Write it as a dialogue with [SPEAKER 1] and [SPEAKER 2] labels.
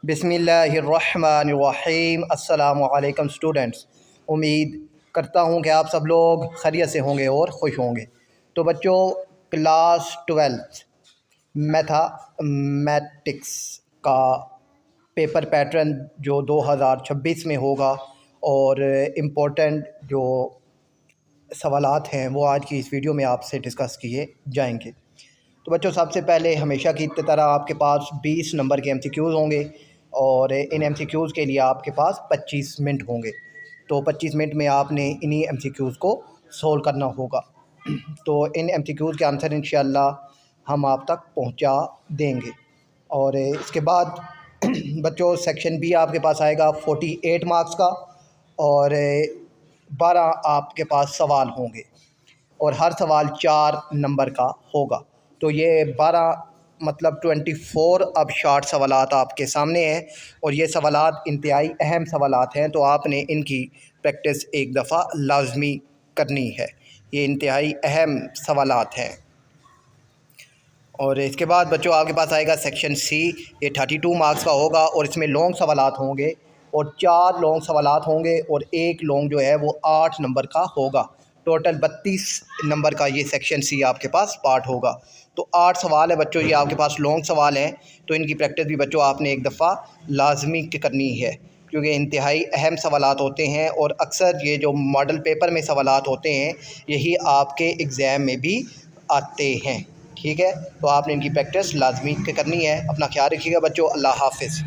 [SPEAKER 1] बिस्मिल्लाहिर्रहमानिर्रहीम। अस्सलामु अलैकुम स्टूडेंट्स, उम्मीद करता हूँ कि आप सब लोग खैरियत से होंगे और खुश होंगे। तो बच्चों, क्लास 12 मैथमेटिक्स का पेपर पैटर्न जो 2026 में होगा और इम्पोर्टेंट जो सवालात हैं वो आज की इस वीडियो में आपसे डिस्कस किए जाएंगे। तो बच्चों, सबसे पहले हमेशा की तरह आपके पास 20 नंबर के MCQs होंगे और इन MCQs के लिए आपके पास 25 मिनट होंगे। तो 25 मिनट में आपने इन्हीं MCQs को सोल्व करना होगा। तो इन MCQs के आंसर इंशाल्लाह हम आप तक पहुंचा देंगे। और इसके बाद बच्चों, सेक्शन बी आपके पास आएगा 48 मार्क्स का और 12 आपके पास सवाल होंगे और हर सवाल 4 नंबर का होगा। तो ये 12 मतलब 24 अब शॉर्ट सवालात आपके सामने हैं और ये सवालात इंतहाई अहम सवालात हैं, तो आपने इनकी प्रैक्टिस एक दफ़ा लाजमी करनी है। ये इंतहाई अहम सवालात हैं। और इसके बाद बच्चों आपके पास आएगा सेक्शन सी। ये 32 मार्क्स का होगा और इसमें लॉन्ग सवालात होंगे और 4 लॉन्ग सवालात होंगे और एक लॉन्ग जो है वो 8 नंबर का होगा। टोटल 32 नंबर का ये सेक्शन सी आपके पास पार्ट होगा। तो 8 सवाल है बच्चों, ये आपके पास लॉन्ग सवाल हैं, तो इनकी प्रैक्टिस भी बच्चों आपने एक दफ़ा लाजमी करनी है क्योंकि इंतहाई अहम सवालात होते हैं और अक्सर ये जो मॉडल पेपर में सवालात होते हैं यही आपके एग्ज़ाम में भी आते हैं। ठीक है, तो आपने इनकी प्रैक्टिस लाजमी करनी है। अपना ख्याल रखिएगा बच्चों। अल्लाह हाफ़िज़।